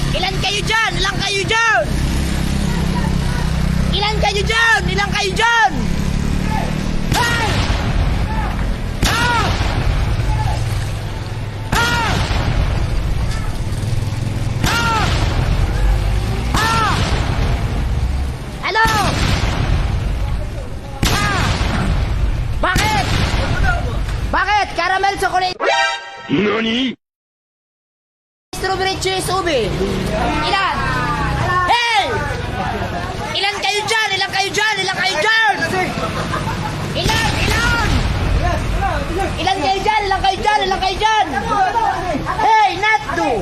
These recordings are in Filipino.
Ilan kayo dyan? Ilan kayo dyan? Ilan kayo dyan? Ilan kayo dyan? Hey! Ah! Ah! Ah! Ah! Hello? Ah! Bakit? Bakit? Caramel chocolate? NANI?! Strawberry cheese ube. Ilan? Hey! Ilan kayo dyan? Ilan kayo dyan? Ilan kayo dyan? Ilan? Ilan? Ilan kayo dyan? Ilan kayo dyan? Ilan kayo dyan? Hey, not two.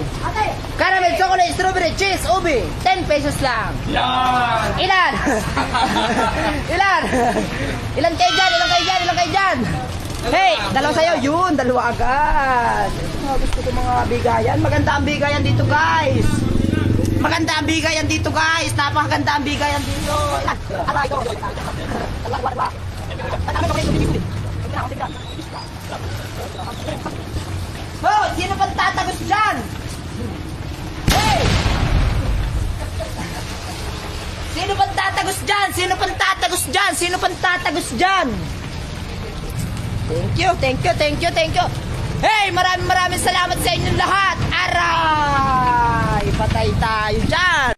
Caramel chocolate strawberry cheese ube. 10 pesos lang. Ilan? Ilan? Ilan kayo dyan? Ilan kayo dyan? Ilan kayo dyan? Hey, dalawa sa'yo. Yun, dalawa agad. Gusto ko mga bigayan. Maganda ang bigayan dito, guys. Maganda ang bigayan dito, guys. Napakaganda ang bigayan dito. Oh, sino pang tatagos dyan? Hey! Sino pang tatagos dyan? Sino pang tatagos dyan? Sino pang tatagos dyan? Thank you, thank you, thank you, thank you. Hey, maraming salamat sa inyong lahat. Aray! Patay tayo dyan.